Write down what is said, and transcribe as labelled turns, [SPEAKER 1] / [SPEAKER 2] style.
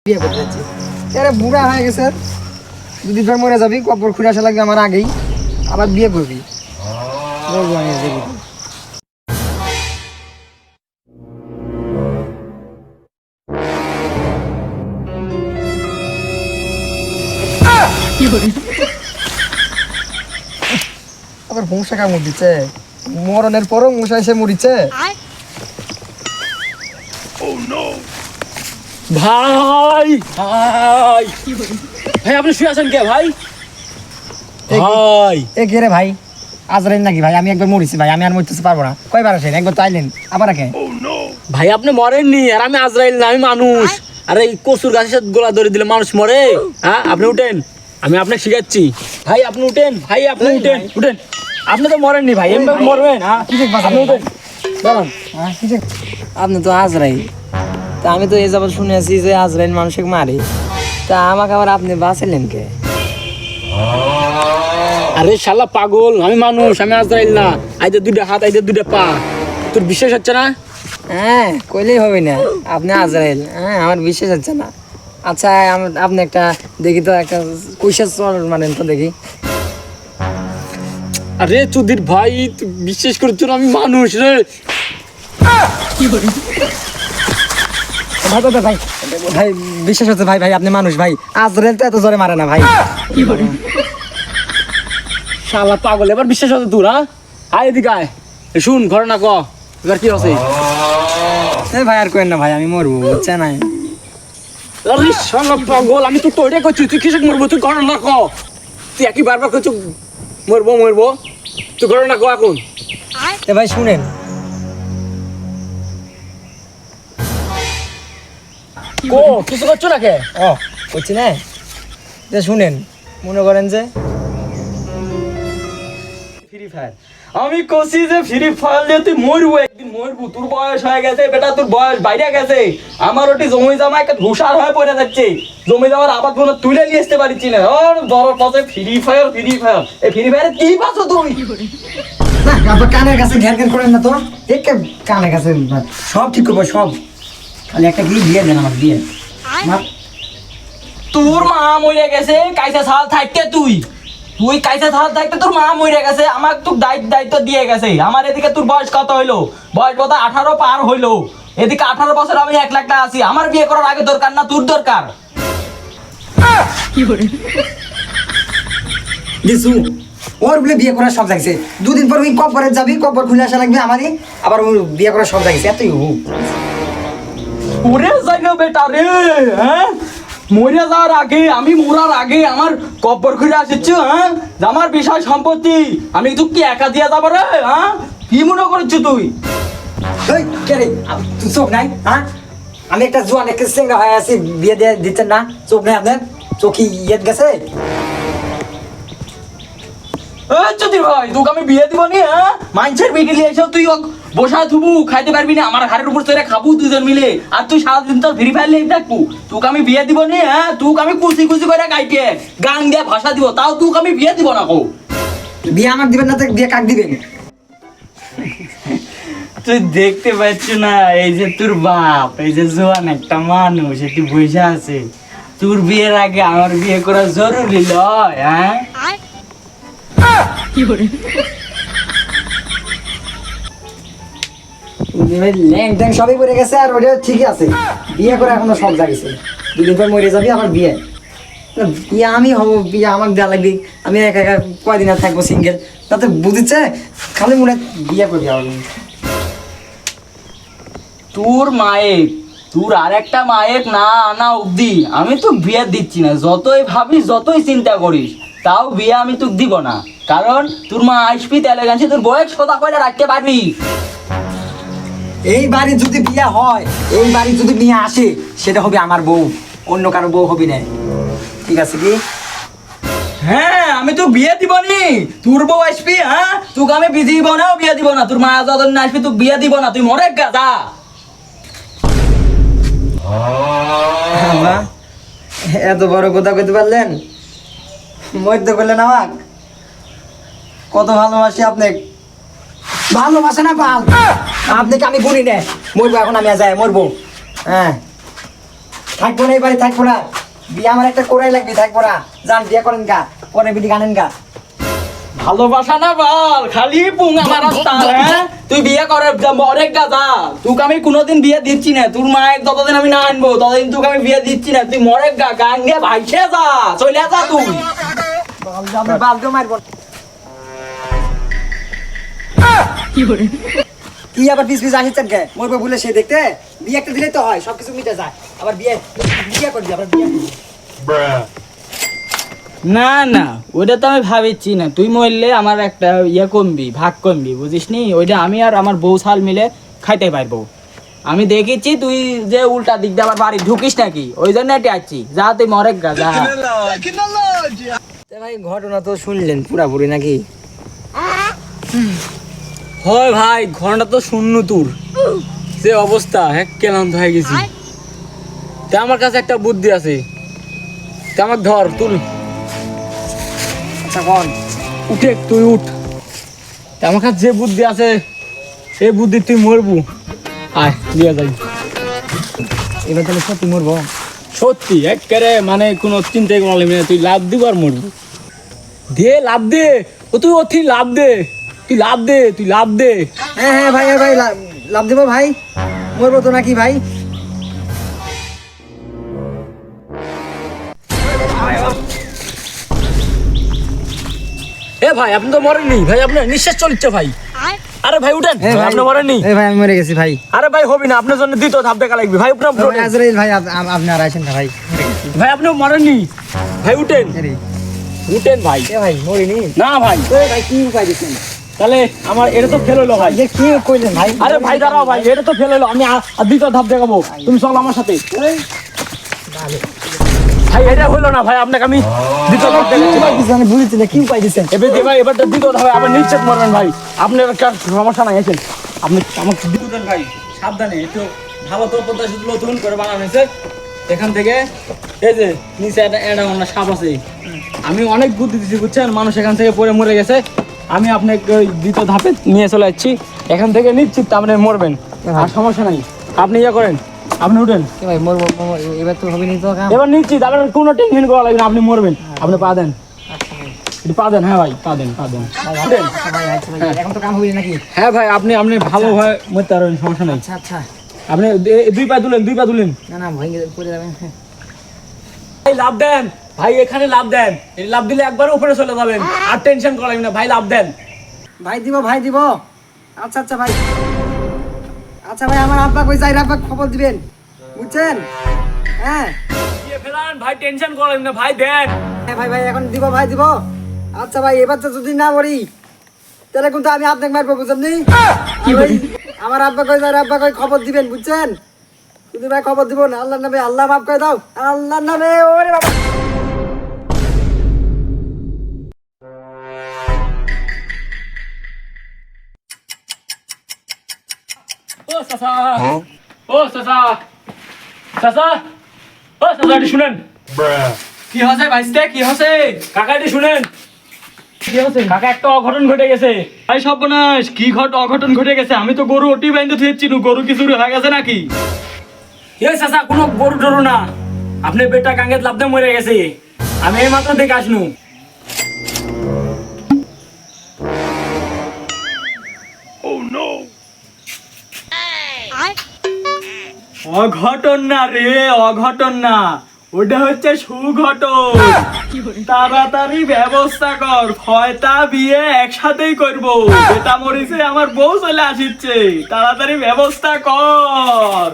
[SPEAKER 1] বিয়ে করতে যাচ্ছি। আরে বুড়া হয়ে গেছে, দুদিন পর মরে যাবি, কবর খুঁড়ে আসা লাগবে আমার আগেই, আবার বিয়ে করবি। বলবো আমি দেখি আবার মশা কামড় দিচ্ছে, মরণের পরও মশা এসে মরিচ্ছে।
[SPEAKER 2] ভাই ভাই ভাই আপনি শুয়ে আছেন কে ভাই? ভাই
[SPEAKER 1] এ কে রে ভাই? আজরাইল নাকি ভাই? আমি একবার মরিছি ভাই, আমি আর মরতে পারবো না। কয়বার আসেন? একবার তো আইলেন, আবার কে?
[SPEAKER 2] ভাই আপনি মরেননি, আর আমি আজরাইল না, আমি মানুষ। আরে এই কচুর গাছের সাথে গোলা ধরে দিলে মানুষ মরে? হ্যাঁ আপনি উঠেন, আমি আপনাকে শিখাচ্ছি। ভাই আপনি উঠেন, ভাই আপনি উঠেন উঠেন। আপনি তো মরেননি ভাই, এমনি মরবেন? হ্যাঁ আপনি উঠেন, দাঁড়ান।
[SPEAKER 1] আপনি তো আজরাইল, তা আমি তো এই যাবৎ শুনেছি যে আজরাইল মানুষকে মারে, তা আমাকে আবার আপনি বাঁচালেন কে?
[SPEAKER 2] আরে শালা পাগল, আমি মানুষ, আমি আজরাইল না। আইতে দুইটা হাত, আইতে দুইটা পা, তোর বিশ্বাস হচ্ছে না?
[SPEAKER 1] হ্যাঁ কইলেই হবে না, আপনি আজরাইল। হ্যাঁ আমার বিশ্বাস হচ্ছে না। আচ্ছা আপনি একটা দেখি তো, একটা কুইশাস মানেন তো দেখি।
[SPEAKER 2] আরে চুদির ভাই, তুই বিশ্বাস করছো না? আমি মানুষ রে।
[SPEAKER 1] ভাই ভাই ভাই ভাই বিশ্বাস হচ্ছে ভাই, ভাই আপনি মানুষ ভাই। আজরাইল তো এত জোরে মারে না ভাই।
[SPEAKER 2] শালা পাগল, এবার বিশ্বাস হতো তোর? হ্যাঁ আয় এদিকে আয়, শুন ঘটনা ক, এবার কি আছে?
[SPEAKER 1] এই ভাই আর কেন না ভাই, আমি মরবো বুঝছে না।
[SPEAKER 2] আরে শালা পাগল, আমি তো তোরে করছি, তুই কিসে মরবো? তুই ঘটনা ক, তুই একই বারবার করছো মরবো মরবো, তুই ঘটনা ক এখন।
[SPEAKER 1] এ ভাই শুনেন,
[SPEAKER 2] কো কিছু করছো না কে?
[SPEAKER 1] ও করছি না, যে শুনেন, মনে করেন যে
[SPEAKER 2] ফ্রি ফায়ার, আমি কইছি যে ফ্রি ফায়ার নিয়ে তুই মরবো, একদিন মরবো। তোর বয়স হয়ে গেছে বেটা, তোর বয়স বাইরে গেছে। আমার ওটি জমি জমা একটা ধূসার হয়ে পড়ে যাচ্ছে, জমি জমার আবাদ কোনো তুলে নিয়ে আসতে পারছি না। ওর দরদ পাশে ফ্রি ফায়ার, ফ্রি ফায়ার। এই ফ্রি ফায়ারে কি পাচ্ছ তুই?
[SPEAKER 1] না আপনার কানের কাছে ঘ্যান ঘ্যান করেন না তো, একে কানের কাছে সব ঠিক করবো সব, খালি একটা কি দিয়ে দেন আমার, দিয়ে
[SPEAKER 2] তোর মা মরে গেছে কাইসা সাল থাকতে, তুই তুই কাইসা সাল থাকতে তোর মা মরে গেছে, আমার তোর দায়িত্ব দিয়ে গেছে। আমার এদিকে তোর বয়স কত হইলো? বয়স কত? 18 পার হইলো। এদিকে 18 বছর, আমি 1 লাখ টাকা আছি। আমার বিয়ে করার আগে দরকার না তোর দরকার?
[SPEAKER 1] দিছু ওর বলে বিয়ে করার সব জাগছে। দুদিন পর ওই কবরে যাবি, কবর খুলে আসা লাগবে আমারই, আবার ওর বিয়ে করার সব জাগছে। এতই
[SPEAKER 2] ওরে যাই না বেটা রে, হ্যাঁ মরে যাওয়ার আগে, আমি মরার আগে আমার কবর খুঁড়ে আসিস? হ্যাঁ আমার বিষয় সম্পত্তি আমি তুই কি একা দিয়া যাবো রে? হ্যাঁ কি মনে করছিস তুই?
[SPEAKER 1] এই কে রে, তুই চোখ নাই? হ্যাঁ আমি একটা জোয়ান একটা সিঙ্গা হয়ে আছি, বিয়ে দিয়ে দিচ্ছেন না? চোখ নাই আপনার? চোখি ইয়েত গেছে?
[SPEAKER 2] চুদির ভাই, তোকে আমি বিয়ে দিব নি? হ্যাঁ মানুষের বিকেলে এসে তুই বসা থুবু, খাইতে পারবি না, আমার ঘাড়ের উপর চড়ে খাবো দুজন মিলে, আর তুই সারাদিন তোর ফ্রি ফায়ার লেগে থাকবো। তোকে আমি বিয়ে দিব নি? হ্যাঁ তোকে আমি কুচি কুচি করে গাইতে গান দিয়ে ভাষা দিব, তাও তোকে আমি বিয়ে দিব না। কো
[SPEAKER 1] বিয়ে আমার দিবেন না তো বিয়ে কাক দিবেন?
[SPEAKER 3] তুই দেখতে পাচ্ছ না, এই যে তোর বাপ, এই যে জোয়ান একটা মানুষ একটু বসে আছে, তোর বিয়ের আগে আমার বিয়ে করা জরুরি লয়? হ্যাঁ
[SPEAKER 1] ল্যাং ট্যাং সবই পড়ে গেছে, আর ওটা ঠিকই আছে, বিয়ে করে এখনো সব জাগিছে। দুদিন পর মরে যাবি, আবার বিয়ে। বিয়ে আমি হবো, বিয়ে আমার দেওয়া লাগবে। আমি একা একা কয়দিন আর থাকবো সিঙ্গেল, তাতে বুঝিচ্ছে খালি মনে হয় বিয়ে করবি আবার।
[SPEAKER 3] তোর মায়ের, তোর আর একটা মায়ের না আনা অব্দি আমি তো বিয়ে দিচ্ছি না। যতই ভাবিস, যতই চিন্তা করিস, তাও বিয়ে আমি তোকে দিব না। কারণ তোর মা আসবি তেলে গেছে, তোর বয়স কথা করে রাখতে পারবি।
[SPEAKER 1] এই বাড়ি যদি বিয়ে হয়, এই বাড়ি যদি নিয়ে আসে, সেটা হবে আমার বউ, অন্য কারো বউ হবি না। ঠিক আছে কি?
[SPEAKER 3] হ্যাঁ আমি তো বিয়ে দিব নি, তোর বউ আসবি। হ্যাঁ তোকে আমি বিয়ে দিব না, বিয়ে দিব না। তোর মা যতদিন না আসবি তোকে বিয়ে দিব না, তুই মরে গাদা।
[SPEAKER 1] বাহ, এত বড় কথা কইতে পারলেন, মধ্যে করলেন আমাক। কত ভালোবাসি আপনি, ভালোবাসে না পাল আপনাকে আমি বলি না। মরবো এখন, আমি যাই মরবো। হ্যাঁ থাকবো না এবারে, থাকবো না। বিয়ে আমার একটা করাই লাগবে, থাকবো না। যান বিয়ে করেন গা, পরে বিটি গানেন গা।
[SPEAKER 2] ভালোবাসা না বল, খালি পুঙ্গা মারাস তার, হ্যাঁ? তুই বিয়ে করে অনেক গাজা, তোকে আমি কোনোদিন বিয়ে দিচ্ছি না। তোর মায়ের যতদিন আমি না আনবো ততদিন তোকে আমি বিয়ে দিচ্ছি না। তুই মরে গা, গান দিয়ে ভাইসে যা, চলে যা তুই।
[SPEAKER 1] বালতিও মারবো। কি আবার পিস পিস আসিচ্ছেন কে? মরবো বলে সে দেখতে? বিয়ে একটা দিলে তো হয়, সবকিছু মিটে যায়। আবার বিয়ে বিয়ে করবি, আবার বিয়ে করবি।
[SPEAKER 3] না না, ওইটা তো আমি ভাবিছি না। তুই মরলে আমার একটা ইয়ে কমবি, ভাগ কমবি, বুঝিস নি? ওইটা আমি আর আমার বউ শাল মিলে খাইতে পারবো। আমি দেখেছি তুই যে উল্টা দিক দিয়ে আবার বাড়ি ঢুকিস নাকি, ওই জন্য এটি আসছি। যা তুই মরে গা, যা।
[SPEAKER 1] ভাই ঘটনা তো শুনলেন পুরাপুরি নাকি?
[SPEAKER 2] হয় ভাই, ঘন্টা তো শূন্য তোর যে অবস্থা, হ্যাঁ ক্লান্ত হয়ে গেছি। তা আমার কাছে একটা বুদ্ধি আছে, তা আমার ধর তুল।
[SPEAKER 1] আচ্ছা কোন?
[SPEAKER 2] উঠে তুই উঠ। তা আমার কাছে যে বুদ্ধি আছে এই বুদ্ধি তুই মরবু। আয় দিয়ে যাই।
[SPEAKER 1] এবার তাহলে সত্যি মরবো?
[SPEAKER 2] সত্যি একেবারে, মানে কোনো চিন্তাই করা লাগবে না। তুই লাভ দিব আর মরবি। দে লাভ দে, ও তুই অতি লাভ দে, তুই লাভ দে, তুই লাভ দে।
[SPEAKER 1] হ্যাঁ হ্যাঁ ভাই, হ্যাঁ ভাই, লাভ দেবো ভাই। মরবো তো নাকি ভাই?
[SPEAKER 2] এ ভাই আপনি তো মরেননি ভাই, আপনার নিঃশ্বাস চলছে ভাই। আরে ভাই উঠেন,
[SPEAKER 1] হ্যাঁ ভাই,
[SPEAKER 2] আপনি মরেননি।
[SPEAKER 1] এই ভাই আমি মরে গেছি ভাই।
[SPEAKER 2] আরে ভাই হবি না, আপনার জন্য দ্বিতীয় ধাপ দেখা লাগবে ভাই। আপনার
[SPEAKER 1] ভাই, আজরাইল ভাই, আপনি আর আইসেন না ভাই।
[SPEAKER 2] ভাই আপনি মরেননি ভাই, উঠেন
[SPEAKER 1] আরে,
[SPEAKER 2] উঠেন ভাই।
[SPEAKER 1] এ ভাই মরিনি?
[SPEAKER 2] না ভাই,
[SPEAKER 1] ওই ভাই কি উপায় দিচ্ছেন?
[SPEAKER 2] তাহলে আমার এটা তো ফেল হলো ভাই।
[SPEAKER 1] যে কি কইলেন ভাই?
[SPEAKER 2] আরে ভাই দাঁড়াও ভাই, এটা তো ফেল হলো। আমি আর দ্বিতীয় ধাপ দেখাবো, তুমি চলো আমার সাথে। ভাই এটা হলো না ভাই, আপনাকে আমি দ্বিতীয় ধাপ দেখাচ্ছি।
[SPEAKER 1] আমি বুঝেছি না, কি উপায় দিচ্ছেন?
[SPEAKER 2] এবার ভাই এবারটা দ্বিতীয় ধাপে আবার নিশ্চিত মরবেন ভাই। আপনার একটা সমস্যা নাই, এসেন আপনি আমাকে দ্বিতীয় দেন ভাই। সাবধানে, একটু ভালো তো পদ্মা সেতু নতুন করে বানানো হয়েছে। এখান থেকে এই যে নিচে একটা সাপ আছে। আমি অনেক বুদ্ধি দিচ্ছি বুঝছেন, মানুষ এখান থেকে পড়ে মরে গেছে। আমি আপনাকে ওই দ্বিতীয় ধাপে নিয়ে চলে যাচ্ছি। এখান থেকে নিশ্চিত আপনি মরবেন, আর সমস্যা নাই। আপনি ইয়ে করেন, আপনি উঠেন।
[SPEAKER 1] এ ভাই মরবো, এবার তো হবে নি তো কাম।
[SPEAKER 2] এবার নিশ্চিত আপনার কোনো টেনশন করা লাগবে না, আপনি মরবেন। আপনি পা দেন, একটু পা দেন। হ্যাঁ ভাই পা দেন, পা দেন। উঠেন।
[SPEAKER 1] আচ্ছা ভাই, আচ্ছা ভাই, এখন তো কাম হবে নাকি?
[SPEAKER 2] হ্যাঁ ভাই আপনি আপনি ভালোভাবে মরতে পারবেন, সমস্যা নাই।
[SPEAKER 1] আচ্ছা আচ্ছা,
[SPEAKER 2] আপনি দুই পা তুলেন, দুই পা তুলেন।
[SPEAKER 1] না না ভাই পড়ে যাবেন।
[SPEAKER 2] ভাই লাভ দেন ভাই, এখানে লাভ দেন। এই লাভ দিলে একবার উপরে চলে যাবেন, আর টেনশন করা লাগবে না ভাই, লাভ দেন।
[SPEAKER 1] ভাই দিব, ভাই দিব। আচ্ছা আচ্ছা ভাই, আচ্ছা ভাই, আমার আব্বা কই যাই, আব্বা খবর দিবেন, বুঝছেন? হ্যাঁ
[SPEAKER 2] দিয়ে ফেলান ভাই, টেনশন করা লাগবে না ভাই, দেন।
[SPEAKER 1] হ্যাঁ ভাই, ভাই এখন দিব, ভাই দিব। আচ্ছা ভাই, এবার তো যদি না মরি তাহলে কিন্তু আমি আপনাকে মারবো, বুঝছেন নি? আমার আব্বা কই যাই, আব্বা কই খবর দিবেন, বুঝছেন? যদি ভাই খবর দিব না, আল্লাহর নামে, আল্লাহ মাফ করে দাও, আল্লাহর নামে। ওরে বাবা,
[SPEAKER 2] ও চাচা, ও চাচা, চাচা, ও চাচা এটি শুনেন। কি হচ্ছে ভাইস্তে, কি হচ্ছে? কাকা এটি শুনেন। কি হচ্ছে কাকা? একটা অঘটন ঘটে গেছে ভাই। সর্বনাশ, কি অঘটন ঘটে গেছে? আমি তো গরু ওটি বাইন্ধে থুয়েছি, গরু কি চুরি হয়ে গেছে নাকি? এ চাচা, কোনো গরু টরু না, আপনি বেটা কাঙ্গেত লাভ দিয়ে মরে গেছে। আমি এই মাত্র দেখে আসনু। অঘটন না রে, অঘটন না, ওটা হচ্ছে সুঘটন। তাড়াতাড়ি ব্যবস্থা কর, হয়তা বিয়ে একসাথেই করবো। বেটা মরিছে, আমার বউ চলে আসিচ্ছে, তাড়াতাড়ি ব্যবস্থা কর।